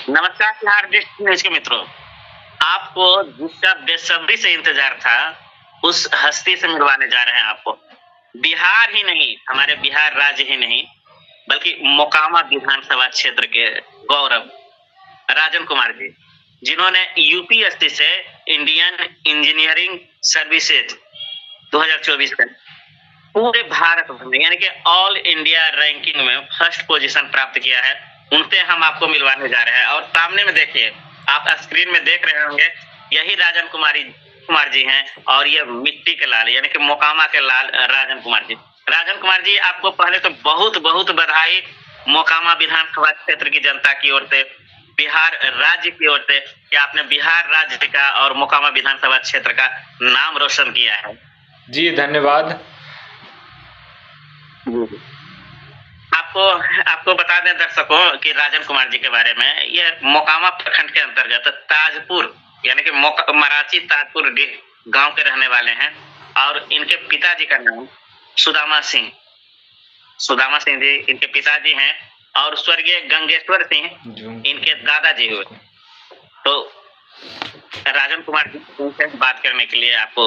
नमस्कार बिहार न्यूज के मित्रों, आपको जिसका बेसब्री से इंतजार था उस हस्ती से मिलवाने जा रहे हैं आपको। बिहार ही नहीं, हमारे बिहार राज्य ही नहीं बल्कि मोकामा विधानसभा क्षेत्र के गौरव राजन कुमार जी, जिन्होंने यूपीएससी से इंडियन इंजीनियरिंग सर्विसेज 2024 में पूरे भारत में यानी कि ऑल इंडिया रैंकिंग में फर्स्ट पोजीशन प्राप्त किया है, उनसे हम आपको मिलवाने जा रहे हैं। और सामने में देखिए, आप स्क्रीन में देख रहे होंगे, यही राजन कुमार जी हैं और ये मिट्टी के लाल यानी कि मोकामा के लाल राजन कुमार जी। राजन कुमार जी, आपको पहले तो बहुत बहुत बधाई मोकामा विधानसभा क्षेत्र की जनता की ओर से, बिहार राज्य की ओर से, कि आपने बिहार राज्य का और मोकामा विधानसभा क्षेत्र का नाम रोशन किया है। जी धन्यवाद। आपको बता दें दर्शकों कि राजन कुमार जी के बारे में, ये मोकामा प्रखंड के अंतर्गत ताजपुर यानी कि मराची ताजपुर गांव के रहने वाले हैं और इनके पिताजी का नाम सुदामा सिंह जी इनके पिताजी हैं और स्वर्गीय गंगेश्वर सिंह इनके दादाजी हुए। तो राजन कुमार जी से बात करने के लिए आपको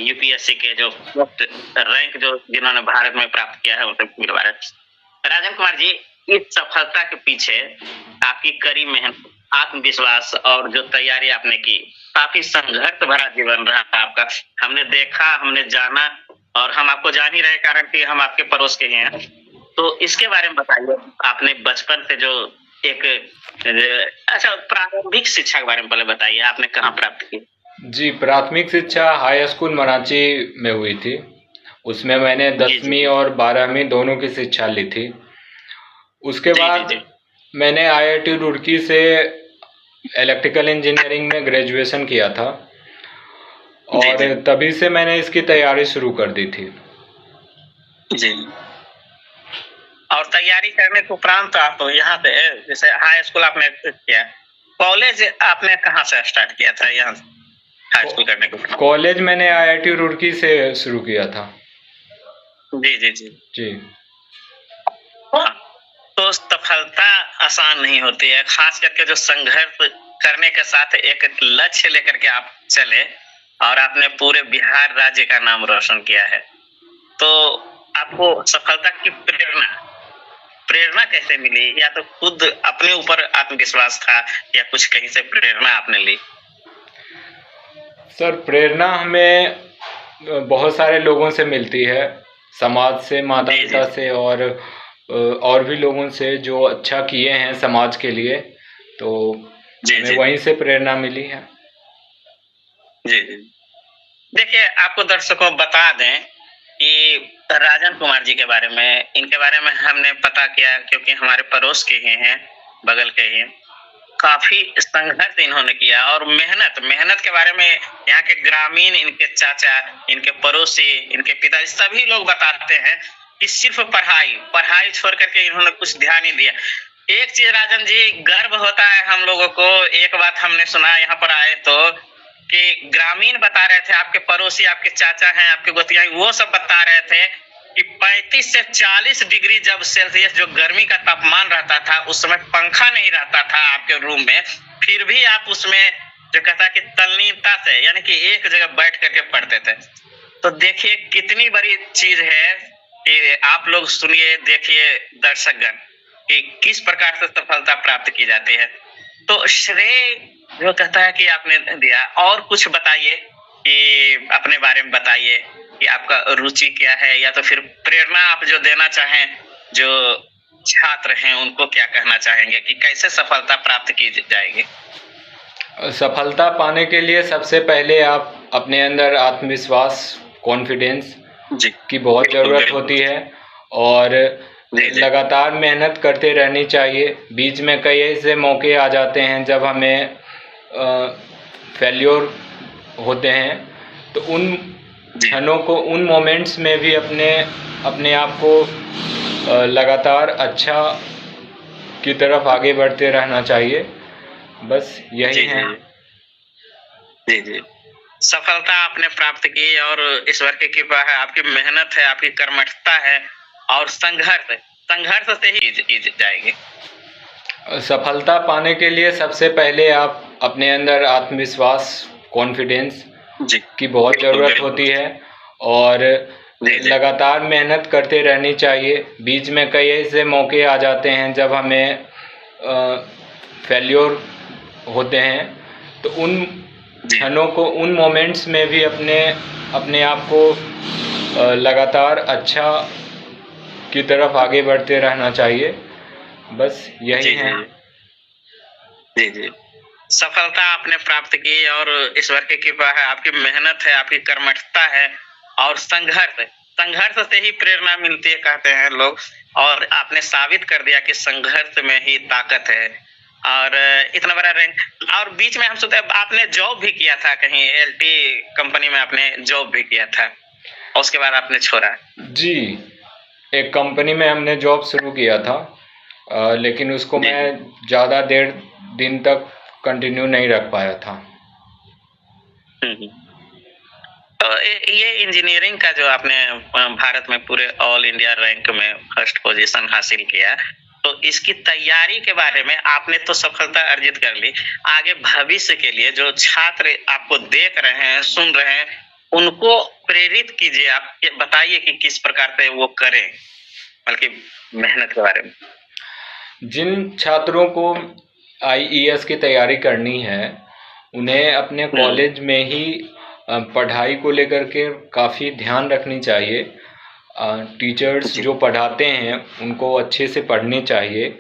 यूपीएससी के जो रैंक जो जिन्होंने भारत में प्राप्त किया है उनसे मिलवा रहे हैं। राजन कुमार जी, इस सफलता के पीछे आपकी कड़ी मेहनत, आत्मविश्वास और जो तैयारी आपने की, काफी संघर्ष भरा जीवन रहा आपका। हमने देखा, हमने जाना और हम आपको जान ही रहे कारण कि हम आपके पड़ोस के हैं। तो इसके बारे में बताइए, आपने बचपन से जो एक अच्छा प्रारंभिक शिक्षा के बारे में पहले बताइए, आपने कहाँ प्राप्त की? जी, प्राथमिक शिक्षा हाई स्कूल मराची में हुई थी। उसमें मैंने 10वीं और 12वीं दोनों की शिक्षा ली थी। उसके बाद मैंने आईआईटी रुड़की से इलेक्ट्रिकल इंजीनियरिंग में ग्रेजुएशन किया था और तभी से मैंने इसकी तैयारी शुरू कर दी थी। जी। और तैयारी करने के उपरांत आप यहाँ पे जैसे हाई स्कूल आपने किया, कॉलेज आपने कहाँ से स्टार्ट किया था? यहाँ हाई स्कूल करने के कॉलेज मैंने आईआईटी रुड़की से शुरू किया था। जी जी जी जी। तो सफलता आसान नहीं होती है, खास करके जो संघर्ष करने के साथ एक लक्ष्य लेकर के आप चले और आपने पूरे बिहार राज्य का नाम रोशन किया है। तो आपको सफलता की प्रेरणा कैसे मिली? या तो खुद अपने ऊपर आत्मविश्वास था या कुछ कहीं से प्रेरणा आपने ली? सर, प्रेरणा हमें बहुत सारे लोगों से मिलती है, समाज से, माता पिता से और भी लोगों से जो अच्छा किए हैं समाज के लिए, तो हमें वहीं से प्रेरणा मिली है। जी जी। देखिए, आपको दर्शकों बता दें कि राजन कुमार जी के बारे में, इनके बारे में हमने पता किया क्योंकि हमारे पड़ोस के ही हैं, बगल के ही। काफी संघर्ष इन्होंने किया और मेहनत के बारे में यहाँ के ग्रामीण, इनके चाचा, इनके पड़ोसी, इनके पिताजी सभी लोग बताते हैं कि सिर्फ पढ़ाई छोड़ करके इन्होंने कुछ ध्यान नहीं दिया। एक चीज राजन जी, गर्व होता है हम लोगों को। एक बात हमने सुना यहाँ पर आए तो कि ग्रामीण बता रहे थे, आपके पड़ोसी, आपके चाचा हैं, आपके गोतिया, वो सब बता रहे थे कि 35 से 40 डिग्री जब सेल्सियस जो गर्मी का तापमान रहता था, उस समय पंखा नहीं रहता था आपके रूम में, फिर भी आप उसमें जो कहता कि तल्लीनता से यानी कि एक जगह बैठ करके पढ़ते थे। तो देखिए कितनी बड़ी चीज है कि आप लोग सुनिए, देखिए दर्शकगण, कि किस प्रकार से सफलता प्राप्त की जाती है। तो श्रेय जो कहता है कि आपने दिया, और कुछ बताइए कि अपने बारे में बताइए कि आपका रुचि क्या है, या तो फिर प्रेरणा आप जो देना चाहें, जो छात्र हैं उनको क्या कहना चाहेंगे कि कैसे सफलता प्राप्त की जाएगी? सफलता पाने के लिए सबसे पहले आप अपने अंदर आत्मविश्वास, कॉन्फिडेंस की बहुत ज़रूरत होती है और लगातार मेहनत करते रहनी चाहिए। बीच में कई ऐसे मौके आ जाते हैं जब हमें फेल्योर होते हैं, तो उन क्षणों को, उन मोमेंट्स में भी अपने आप को लगातार अच्छा की तरफ आगे बढ़ते रहना चाहिए। बस यही है। जी जी। सफलता आपने प्राप्त की और ईश्वर की कृपा है, आपकी मेहनत है, आपकी कर्मठता है और संघर्ष से ही की जाएगी। सफलता पाने के लिए सबसे पहले आप अपने अंदर आत्मविश्वास, कॉन्फिडेंस की बहुत ज़रूरत होती है और लगातार मेहनत करते रहनी चाहिए। बीच में कई ऐसे मौके आ जाते हैं जब हमें फेल्योर होते हैं, तो उन क्षणों को, उन मोमेंट्स में भी अपने आप को लगातार अच्छा की तरफ आगे बढ़ते रहना चाहिए। बस यही है। जी जी, सफलता आपने प्राप्त की और ईश्वर की कृपा है, आपकी मेहनत है, आपकी कर्मठता है और संघर्ष से ही प्रेरणा मिलती है कहते हैं लोग, और आपने साबित कर दिया कि संघर्ष में ही ताकत है। और इतना बड़ा रैंक, और बीच में हम सोचते आपने जॉब भी किया था कहीं, एलटी कंपनी में आपने जॉब भी किया था और उसके बाद आपने छोड़ा। जी, एक कंपनी में हमने जॉब शुरू किया था, लेकिन उसको मैं ज़्यादा देर दिन तक कंटिन्यू नहीं रख पाया था। तो ये इंजीनियरिंग का जो आपने भारत में पूरे ऑल इंडिया रैंक में फर्स्ट पोजीशन हासिल किया, तो इसकी तैयारी के बारे में आपने तो सफलता अर्जित कर ली, आगे भविष्य के लिए जो छात्र आपको देख रहे हैं, सुन रहे हैं, उनको प्रेरित कीजिए, आप बताइए कि किस प्रकार से वो करें, बल्कि मेहनत के बारे में। जिन छात्रों को IAS की तैयारी करनी है, उन्हें अपने कॉलेज में ही पढ़ाई को लेकर के काफ़ी ध्यान रखनी चाहिए। टीचर्स जो पढ़ाते हैं उनको अच्छे से पढ़नी चाहिए,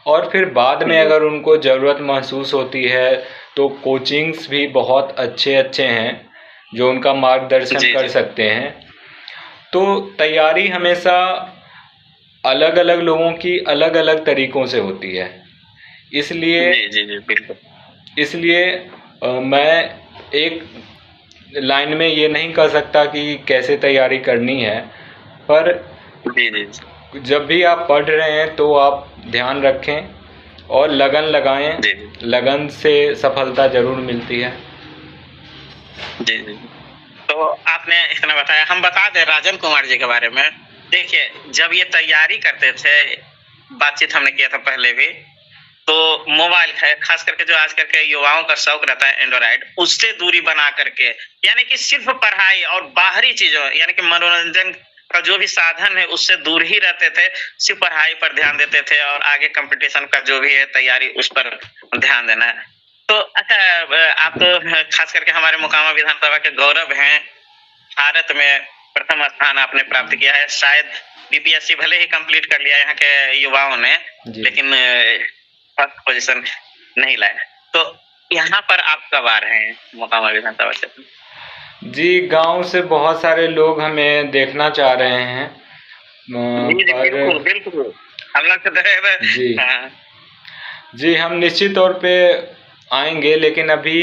और फिर बाद में अगर उनको ज़रूरत महसूस होती है तो कोचिंग्स भी बहुत अच्छे हैं जो उनका मार्गदर्शन कर सकते हैं। तो तैयारी हमेशा अलग अलग लोगों की अलग अलग तरीक़ों से होती है, इसलिए मैं एक लाइन में ये नहीं कह सकता कि कैसे तैयारी करनी है, पर जब भी आप पढ़ रहे हैं तो आप ध्यान रखें और लगन लगाएं। लगन से सफलता जरूर मिलती है। जी। तो आपने इतना बताया, हम बता दें राजन कुमार जी के बारे में। देखिए, जब ये तैयारी करते थे, बातचीत हमने किया था पहले भी, तो मोबाइल है, खास करके जो आजकल के युवाओं का शौक रहता है एंड्रॉइड, उससे दूरी बना करके, यानी कि सिर्फ पढ़ाई और बाहरी चीजों, यानी कि मनोरंजन का जो भी साधन है उससे दूर ही रहते थे, सिर्फ पढ़ाई पर ध्यान देते थे और आगे कंपटीशन का जो भी है तैयारी उस पर ध्यान देना है। तो अच्छा, आप तो खास करके हमारे मोकामा विधानसभा के गौरव हैं, भारत में प्रथम स्थान आपने प्राप्त किया है। शायद BPSC भले ही कंप्लीट कर लिया यहाँ के युवाओं ने, लेकिन फर्स्ट पोजीशन नहीं लाया। तो यहाँ पर आप कब आ रहे हैं मोकामा विधानसभा क्षेत्र? जी, गांव से बहुत सारे लोग हमें देखना चाह रहे हैं। बिल्कुल हम लोग जी, हम निश्चित तौर पे आएंगे, लेकिन अभी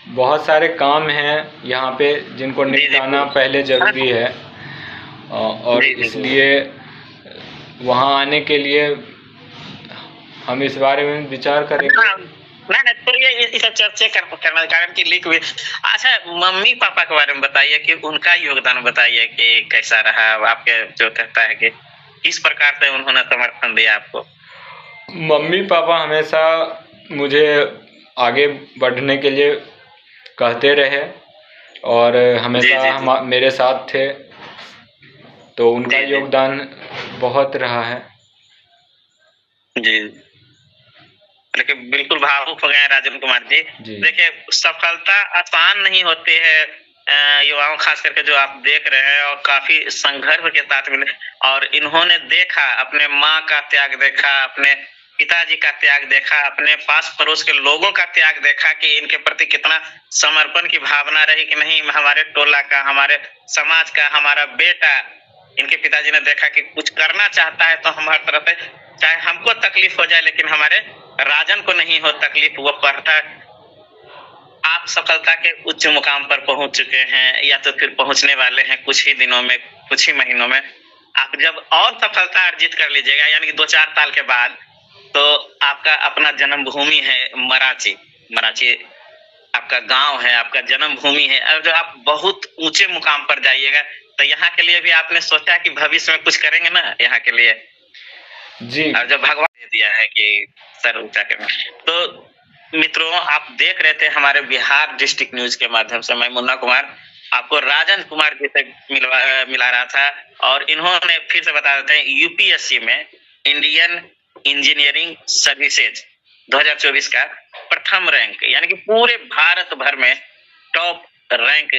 बहुत सारे काम हैं यहाँ पे जिनको निपटाना पहले जरूरी है, और इसलिए वहाँ आने के लिए हम इस बारे में विचार करेंगे। नहीं, तो ये सब चर्चा करना कारण की लिख हुई। अच्छा, मम्मी पापा के बारे में बताइए कि उनका योगदान बताइए कि कैसा रहा, आपके जो कहता है कि किस प्रकार से उन्होंने समर्थन दिया आपको? मम्मी पापा हमेशा मुझे आगे बढ़ने के लिए कहते रहे और हमेशा मेरे साथ थे, तो उनका योगदान बहुत रहा है। जी, लेकिन बिल्कुल भावुक हो गए राजन कुमार जी। देखिए, सफलता आसान नहीं होती है, युवाओं खास करके जो आप देख रहे हैं, और काफी संघर्ष के साथ मिले, और इन्होंने देखा, अपने माँ का त्याग देखा, अपने पिताजी का त्याग देखा, अपने पास पड़ोस के लोगों का त्याग देखा कि इनके प्रति कितना समर्पण की भावना रही कि नहीं, हमारे टोला का, हमारे समाज का, हमारा बेटा, इनके पिताजी ने देखा कि कुछ करना चाहता है तो हम हर तरह से, चाहे हमको तकलीफ हो जाए लेकिन हमारे राजन को नहीं हो तकलीफ, वो पढ़ता। आप सफलता के उच्च मुकाम पर पहुंच चुके हैं, या तो फिर पहुंचने वाले हैं कुछ ही दिनों में, कुछ ही महीनों में। आप जब और सफलता अर्जित कर लीजिएगा, यानी कि 2-4 साल के बाद, तो आपका अपना जन्मभूमि है मराची आपका गांव है, आपका जन्मभूमि है, और जब आप बहुत ऊंचे मुकाम पर जाइएगा तो यहाँ के लिए भी आपने सोचा कि भविष्य में कुछ करेंगे ना यहाँ के लिए? जी, और जब भगवान ने दिया है कि सर ऊंचा करें। तो मित्रों, आप देख रहे थे हमारे बिहार डिस्ट्रिक्ट न्यूज के माध्यम से, मैं मुन्ना कुमार आपको राजन कुमार जी से मिला रहा था, और इन्होंने फिर से बता देते हैं यूपीएससी में इंडियन इंजीनियरिंग सर्विसेज 2024 का प्रथम रैंक, यानी कि पूरे भारत भर में टॉप रैंक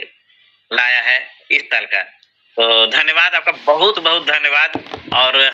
लाया है इस साल का। तो धन्यवाद आपका, बहुत बहुत धन्यवाद। और